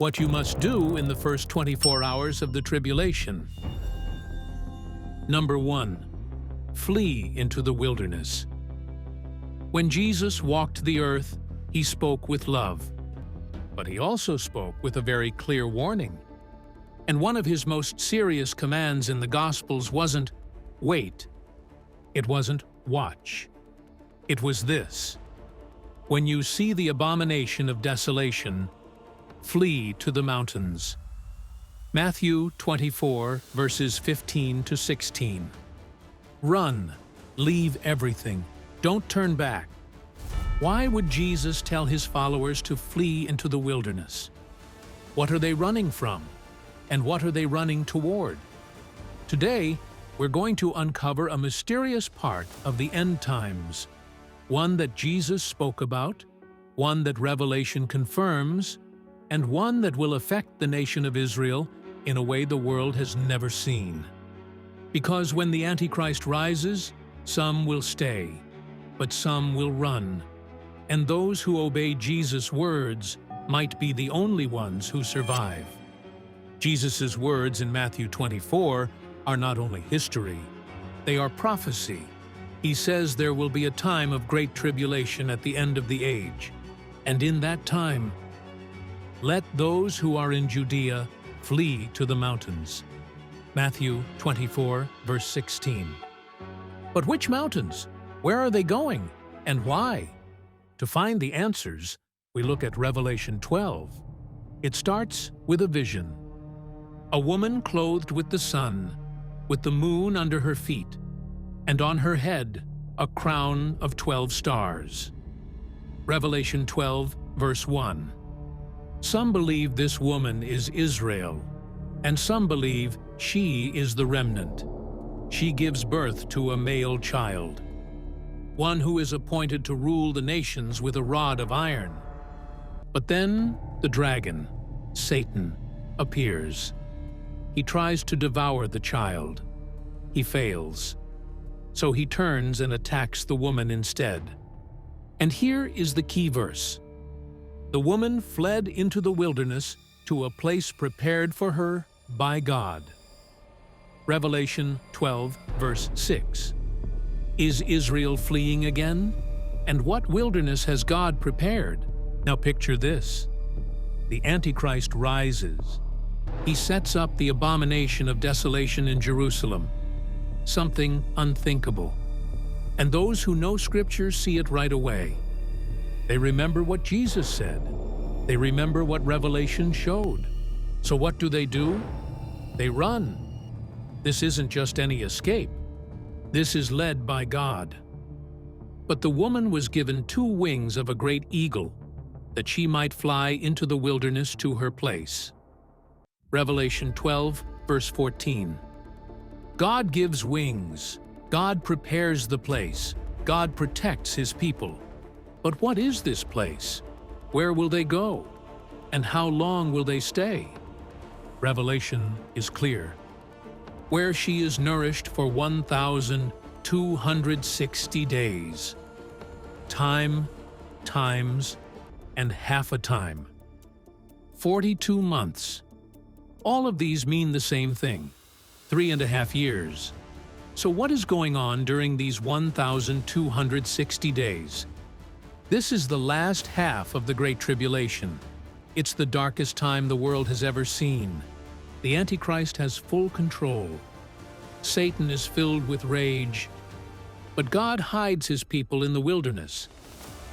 What you must do in the first 24 hours of the tribulation. Number 1. Flee into the wilderness. When Jesus walked the earth, he spoke with love. But he also spoke with a very clear warning. And one of his most serious commands in the Gospels wasn't, wait. It wasn't, watch. It was this: when you see the abomination of desolation, flee to the mountains. Matthew 24, verses 15 to 16. Run, leave everything, don't turn back. Why would Jesus tell his followers to flee into the wilderness? What are they running from? And what are they running toward? Today, we're going to uncover a mysterious part of the end times, one that Jesus spoke about, one that Revelation confirms, and one that will affect the nation of Israel in a way the world has never seen. Because when the Antichrist rises, some will stay, but some will run, and those who obey Jesus' words might be the only ones who survive. Jesus' words in Matthew 24 are not only history, they are prophecy. He says there will be a time of great tribulation at the end of the age, and in that time, let those who are in Judea flee to the mountains. Matthew 24, verse 16. But which mountains? Where are they going? And why? To find the answers, we look at Revelation 12. It starts with a vision. A woman clothed with the sun, with the moon under her feet, and on her head a crown of 12 stars. Revelation 12, verse 1. Some believe this woman is Israel, and some believe she is the remnant. She gives birth to a male child, one who is appointed to rule the nations with a rod of iron. But then the dragon, Satan, appears. He tries to devour the child. He fails. So he turns and attacks the woman instead. And here is the key verse. The woman fled into the wilderness to a place prepared for her by God. Revelation 12, verse 6. Is Israel fleeing again? And what wilderness has God prepared? Now picture this. The Antichrist rises. He sets up the abomination of desolation in Jerusalem, something unthinkable. And those who know Scripture see it right away. They remember what Jesus said. They remember what Revelation showed. So what do? They run. This isn't just any escape. This is led by God. But the woman was given 2 wings of a great eagle, that she might fly into the wilderness to her place. Revelation 12, verse 14. God gives wings. God prepares the place. God protects his people. But what is this place? Where will they go? And how long will they stay? Revelation is clear. Where she is nourished for 1,260 days. Time, times, and half a time. 42 months. All of these mean the same thing, 3.5 years. So what is going on during these 1,260 days? This is the last half of the Great Tribulation. It's the darkest time the world has ever seen. The Antichrist has full control. Satan is filled with rage. But God hides his people in the wilderness.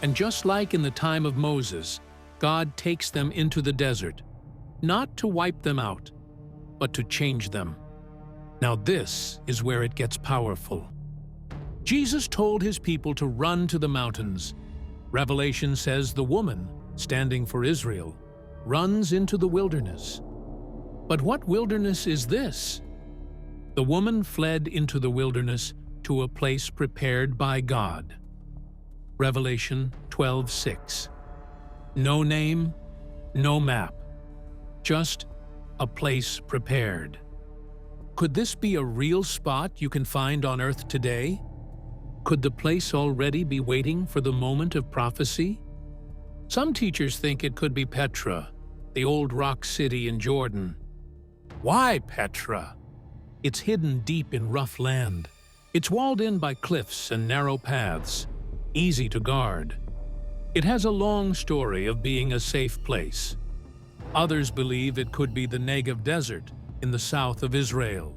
And just like in the time of Moses, God takes them into the desert, not to wipe them out, but to change them. Now this is where it gets powerful. Jesus told his people to run to the mountains. Revelation says the woman, standing for Israel, runs into the wilderness. But what wilderness is this? The woman fled into the wilderness to a place prepared by God. Revelation 12:6. No name, no map, just a place prepared. Could this be a real spot you can find on earth today? Could the place already be waiting for the moment of prophecy? Some teachers think it could be Petra, the old rock city in Jordan. Why Petra? It's hidden deep in rough land. It's walled in by cliffs and narrow paths, easy to guard. It has a long story of being a safe place. Others believe it could be the Negev desert in the south of Israel.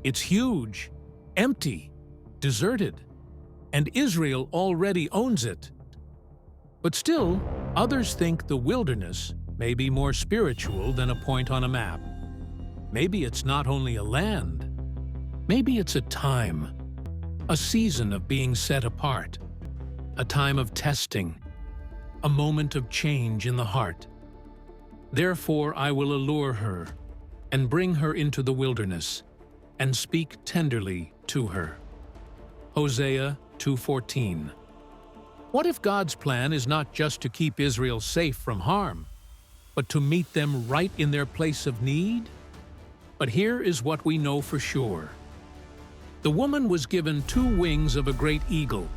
It's huge, empty, deserted, and Israel already owns it. But still, others think the wilderness may be more spiritual than a point on a map. Maybe it's not only a land. Maybe it's a time, a season of being set apart, a time of testing, a moment of change in the heart. Therefore I will allure her and bring her into the wilderness and speak tenderly to her. Hosea 2:14. What if God's plan is not just to keep Israel safe from harm, but to meet them right in their place of need? But here is what we know for sure. The woman was given 2 wings of a great eagle,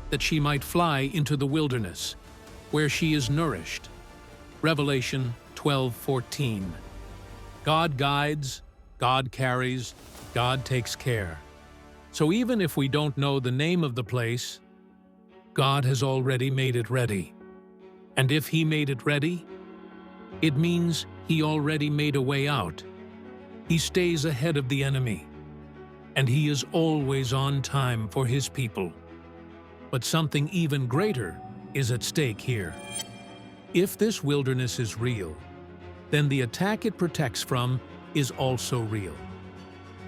that she might fly into the wilderness, where she is nourished. Revelation 12:14. God guides, God carries, God takes care. So even if we don't know the name of the place, God has already made it ready. And if He made it ready, it means He already made a way out. He stays ahead of the enemy, and He is always on time for His people. But something even greater is at stake here. If this wilderness is real, then the attack it protects from is also real.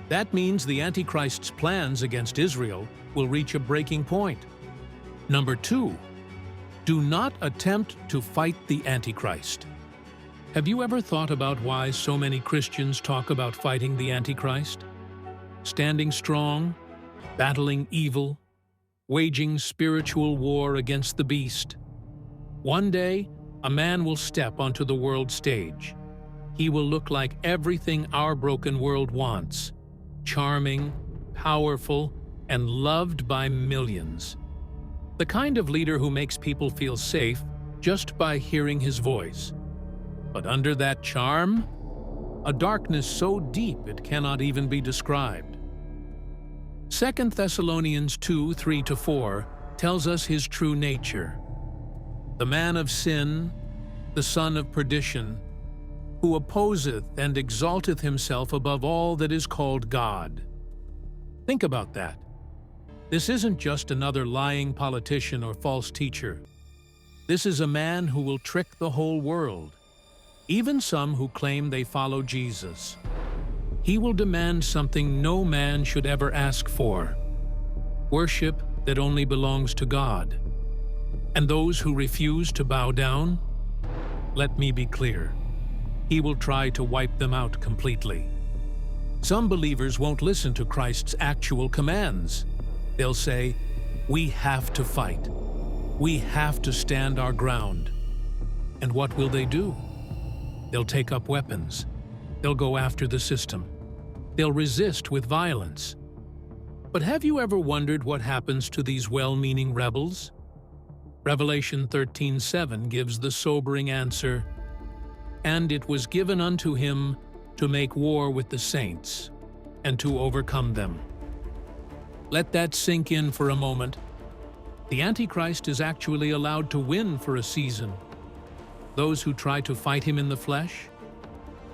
That means the Antichrist's plans against Israel will reach a breaking point. Number 2, do not attempt to fight the Antichrist. Have you ever thought about why so many Christians talk about fighting the Antichrist? Standing strong, battling evil, waging spiritual war against the beast. One day, a man will step onto the world stage. He will look like everything our broken world wants: charming, powerful, and loved by millions. The kind of leader who makes people feel safe just by hearing his voice. But under that charm, a darkness so deep it cannot even be described. 2 Thessalonians 2:3-4 tells us his true nature. The man of sin, the son of perdition, who opposeth and exalteth himself above all that is called God. Think about that. This isn't just another lying politician or false teacher. This is a man who will trick the whole world, even some who claim they follow Jesus. He will demand something no man should ever ask for: worship that only belongs to God. And those who refuse to bow down, let me be clear, he will try to wipe them out completely. Some believers won't listen to Christ's actual commands. They'll say, "We have to fight. We have to stand our ground." And what will they do? They'll take up weapons. They'll go after the system. They'll resist with violence. But have you ever wondered what happens to these well-meaning rebels? Revelation 13:7 gives the sobering answer, "And it was given unto him to make war with the saints, and to overcome them." Let that sink in for a moment. The Antichrist is actually allowed to win for a season. Those who try to fight him in the flesh,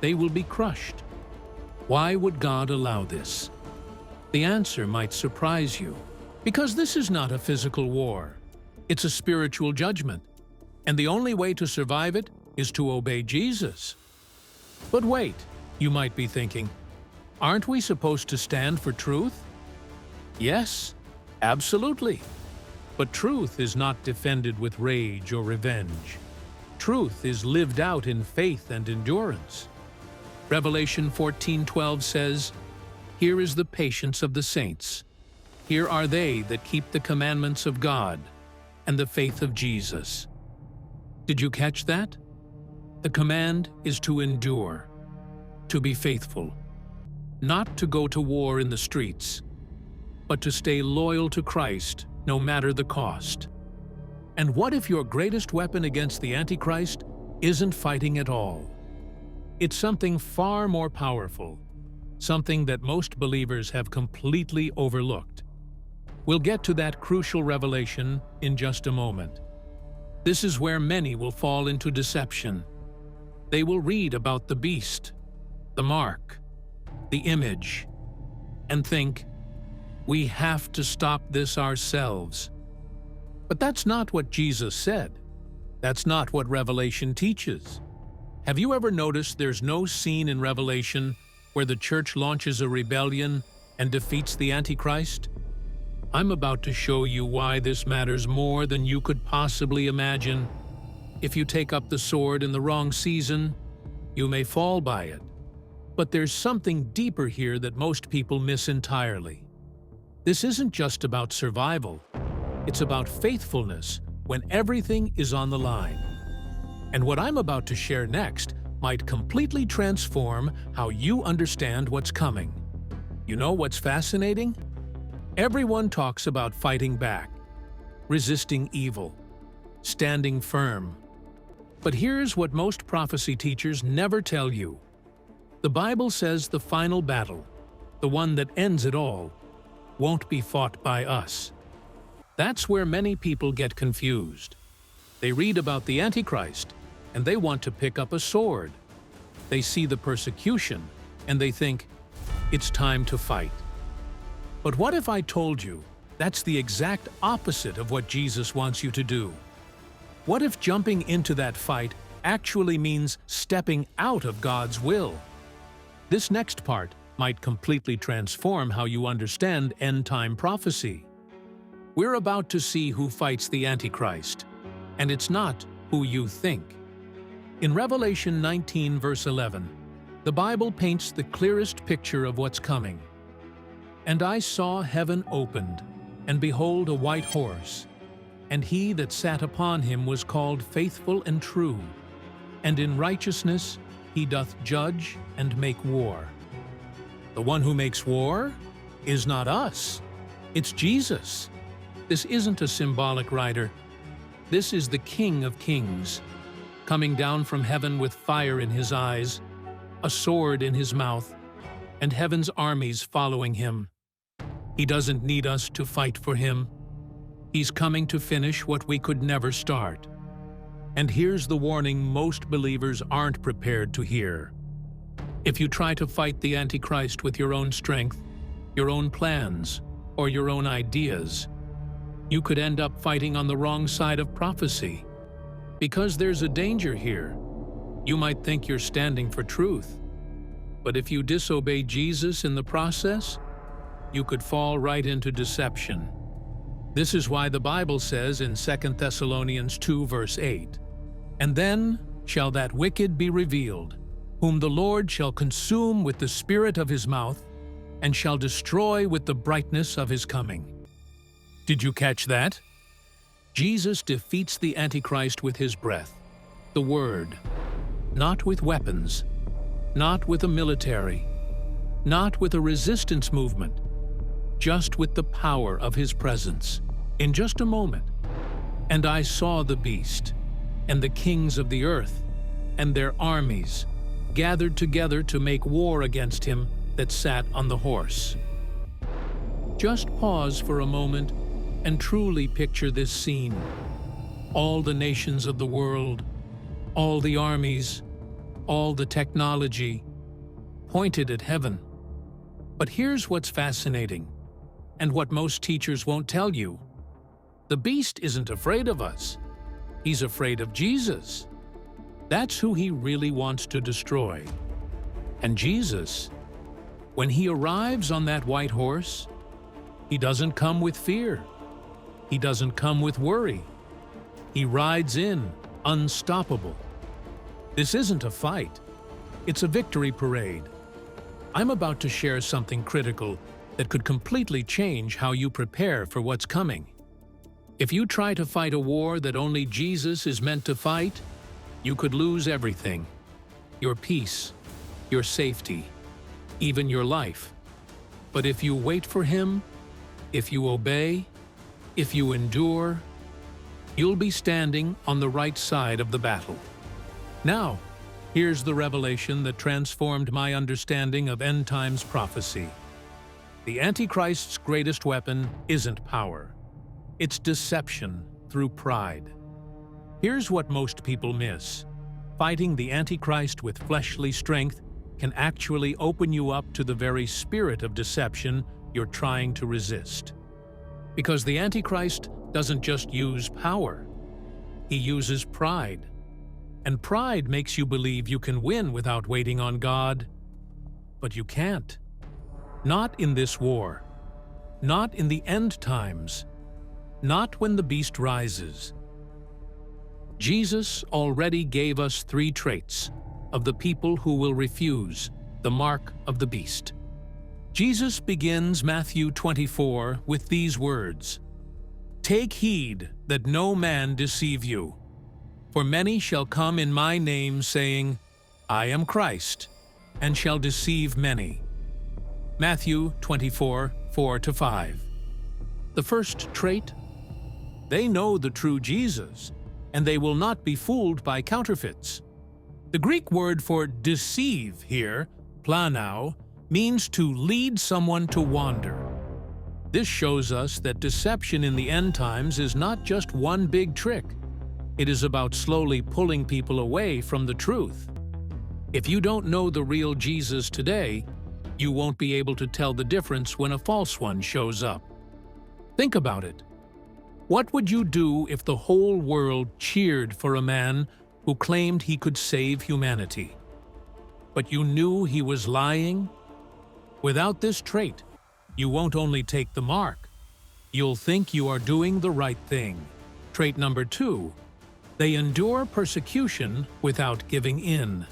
they will be crushed. Why would God allow this? The answer might surprise you, because this is not a physical war. It's a spiritual judgment, and the only way to survive it is to obey Jesus. But wait, you might be thinking, aren't we supposed to stand for truth? Yes, absolutely. But truth is not defended with rage or revenge. Truth is lived out in faith and endurance. Revelation 14:12 says, "Here is the patience of the saints. Here are they that keep the commandments of God and the faith of Jesus." Did you catch that? The command is to endure, to be faithful, not to go to war in the streets, but to stay loyal to Christ no matter the cost. And what if your greatest weapon against the Antichrist isn't fighting at all, It's something far more powerful, something that most believers have completely overlooked. We'll get to that crucial revelation in just a moment. This is where many will fall into deception. They will read about the beast, the mark, the image, and think, we have to stop this ourselves. But that's not what Jesus said. That's not what Revelation teaches. Have you ever noticed there's no scene in Revelation where the church launches a rebellion and defeats the Antichrist? I'm about to show you why this matters more than you could possibly imagine. If you take up the sword in the wrong season, you may fall by it. But there's something deeper here that most people miss entirely. This isn't just about survival. It's about faithfulness when everything is on the line. And what I'm about to share next might completely transform how you understand what's coming. You know what's fascinating? Everyone talks about fighting back, resisting evil, standing firm. But here's what most prophecy teachers never tell you. The Bible says the final battle, the one that ends it all, won't be fought by us. That's where many people get confused. They read about the Antichrist, and they want to pick up a sword. They see the persecution, and they think, it's time to fight. But what if I told you that's the exact opposite of what Jesus wants you to do? What if jumping into that fight actually means stepping out of God's will? This next part might completely transform how you understand end-time prophecy. We're about to see who fights the Antichrist, and it's not who you think. In Revelation 19, verse 11, the Bible paints the clearest picture of what's coming. And I saw heaven opened, and behold a white horse, and he that sat upon him was called Faithful and True, and in righteousness he doth judge and make war. The one who makes war is not us, it's Jesus. This isn't a symbolic rider. This is the King of Kings, coming down from heaven with fire in his eyes, a sword in his mouth, and heaven's armies following him. He doesn't need us to fight for him. He's coming to finish what we could never start. And here's the warning most believers aren't prepared to hear. If you try to fight the Antichrist with your own strength, your own plans, or your own ideas, you could end up fighting on the wrong side of prophecy. Because there's a danger here. You might think you're standing for truth, but if you disobey Jesus in the process, you could fall right into deception. This is why the Bible says in 2 Thessalonians 2 verse 8, "And then shall that wicked be revealed, whom the Lord shall consume with the spirit of his mouth, and shall destroy with the brightness of his coming." Did you catch that? Jesus defeats the Antichrist with his breath, the Word, not with weapons, not with a military, not with a resistance movement, just with the power of his presence. In just a moment, and I saw the beast, and the kings of the earth, and their armies, gathered together to make war against him that sat on the horse. Just pause for a moment and truly picture this scene. All the nations of the world, all the armies, all the technology, pointed at heaven. But here's what's fascinating, and what most teachers won't tell you. The beast isn't afraid of us. He's afraid of Jesus. That's who he really wants to destroy. And Jesus, when he arrives on that white horse, he doesn't come with fear. He doesn't come with worry. He rides in, unstoppable. This isn't a fight. It's a victory parade. I'm about to share something critical that could completely change how you prepare for what's coming. If you try to fight a war that only Jesus is meant to fight, you could lose everything. Your peace, your safety, even your life. But if you wait for him, if you obey, if you endure, you'll be standing on the right side of the battle. Now, Here's the revelation that transformed my understanding of end times prophecy. The Antichrist's greatest weapon isn't power. It's deception through pride. Here's what most people miss. Fighting the Antichrist with fleshly strength can actually open you up to the very spirit of deception you're trying to resist. Because the Antichrist doesn't just use power. He uses pride. And pride makes you believe you can win without waiting on God. But you can't. Not in this war. Not in the end times. Not when the beast rises. Jesus already gave us 3 traits of the people who will refuse the mark of the beast. Jesus begins Matthew 24 with these words, "Take heed that no man deceive you. For many shall come in my name, saying, I am Christ, and shall deceive many." Matthew 24, 4-5. The first trait? They know the true Jesus, and they will not be fooled by counterfeits. The Greek word for deceive here, planao, means to lead someone to wander. This shows us that deception in the end times is not just one big trick. It is about slowly pulling people away from the truth. If you don't know the real Jesus today, you won't be able to tell the difference when a false one shows up. Think about it. What would you do if the whole world cheered for a man who claimed he could save humanity? But you knew he was lying? Without this trait, you won't only take the mark, you'll think you are doing the right thing. Trait number 2. They endure persecution without giving in.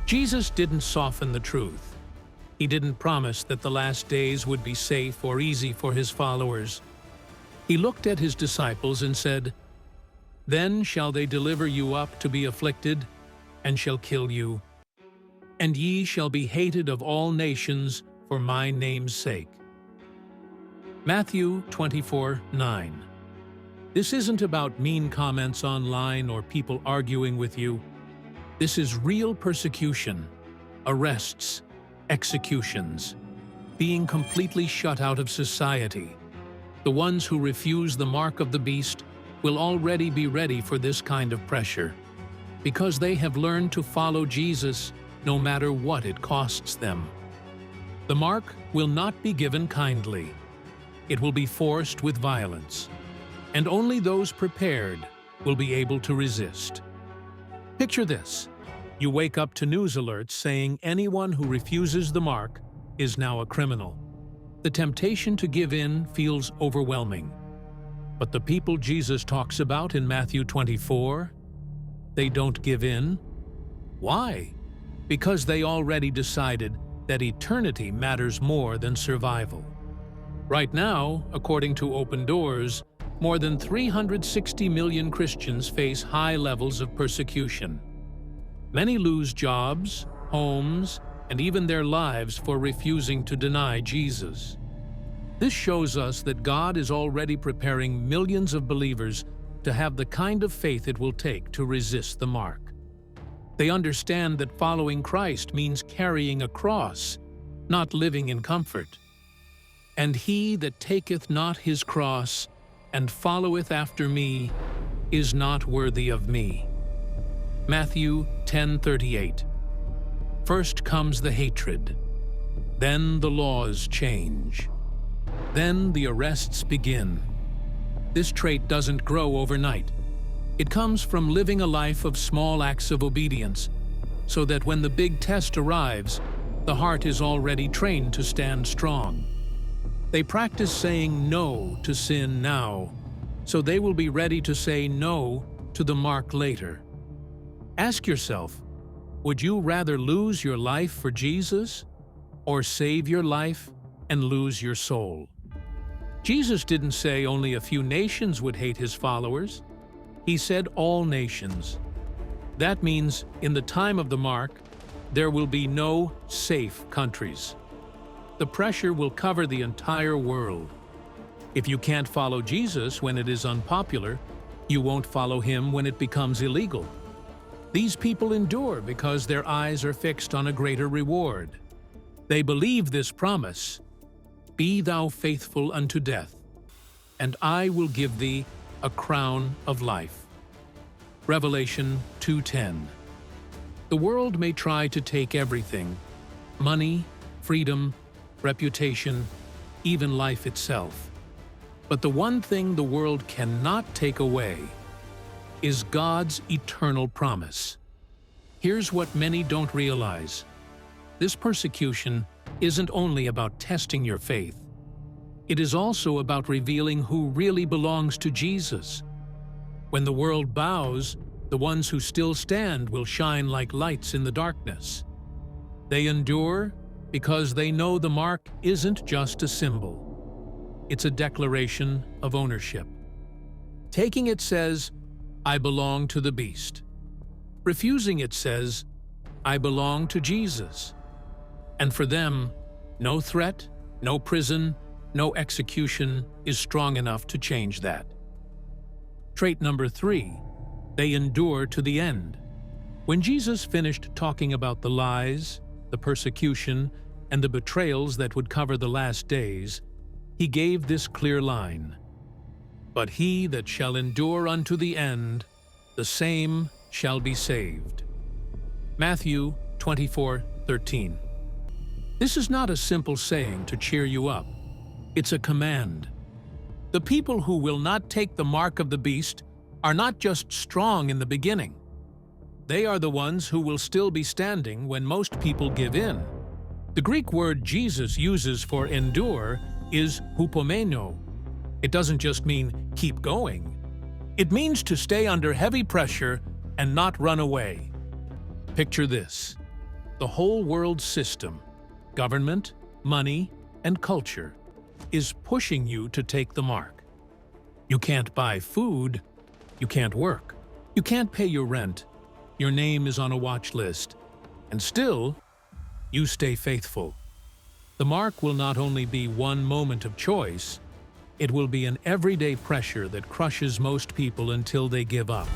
Jesus didn't soften the truth. He didn't promise that the last days would be safe or easy for his followers. He looked at his disciples and said, "Then shall they deliver you up to be afflicted, and shall kill you. And ye shall be hated of all nations for my name's sake." Matthew 24:9. This isn't about mean comments online or people arguing with you. This is real persecution, arrests, executions, being completely shut out of society. The ones who refuse the mark of the beast will already be ready for this kind of pressure, because they have learned to follow Jesus no matter what it costs them. The mark will not be given kindly. It will be forced with violence, and only those prepared will be able to resist. Picture this. You wake up to news alerts saying anyone who refuses the mark is now a criminal. The temptation to give in feels overwhelming. But the people Jesus talks about in Matthew 24, they don't give in. Why? Because they already decided that eternity matters more than survival. Right now, according to Open Doors, more than 360 million Christians face high levels of persecution. Many lose jobs, homes, and even their lives for refusing to deny Jesus. This shows us that God is already preparing millions of believers to have the kind of faith it will take to resist the mark. They understand that following Christ means carrying a cross, not living in comfort. And he that taketh not his cross and followeth after me is not worthy of me. Matthew 10:38. First comes the hatred, then the laws change, then the arrests begin. This trait doesn't grow overnight. It comes from living a life of small acts of obedience, so that when the big test arrives, the heart is already trained to stand strong. They practice saying no to sin now, so they will be ready to say no to the mark later. Ask yourself, would you rather lose your life for Jesus, or save your life and lose your soul? Jesus didn't say only a few nations would hate his followers. He said all nations. That means in the time of the mark, there will be no safe countries. The pressure will cover the entire world. If you can't follow Jesus when it is unpopular, you won't follow him when it becomes illegal. These people endure because their eyes are fixed on a greater reward. They believe this promise, "Be thou faithful unto death, and I will give thee a crown of life." Revelation 2:10. The world may try to take everything: money, freedom, reputation, even life itself. But the one thing the world cannot take away is God's eternal promise. Here's what many don't realize. This persecution isn't only about testing your faith. It is also about revealing who really belongs to Jesus. When the world bows, the ones who still stand will shine like lights in the darkness. They endure because they know the mark isn't just a symbol. It's a declaration of ownership. Taking it says, "I belong to the beast." Refusing it says, "I belong to Jesus." And for them, no threat, no prison, no execution is strong enough to change that. Trait number 3, they endure to the end. When Jesus finished talking about the lies, the persecution, and the betrayals that would cover the last days, he gave this clear line: "But he that shall endure unto the end, the same shall be saved." Matthew 24:13. This is not a simple saying to cheer you up. It's a command. The people who will not take the mark of the beast are not just strong in the beginning. They are the ones who will still be standing when most people give in. The Greek word Jesus uses for endure is hupomeno. It doesn't just mean keep going. It means to stay under heavy pressure and not run away. Picture this: the whole world system, government, money, and culture, is pushing you to take the mark. You can't buy food, you can't work, you can't pay your rent, your name is on a watch list, and still, you stay faithful. The mark will not only be one moment of choice, it will be an everyday pressure that crushes most people until they give up.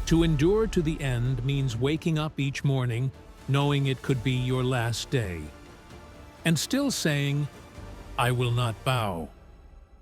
To endure to the end means waking up each morning knowing it could be your last day, and still saying, "I will not bow."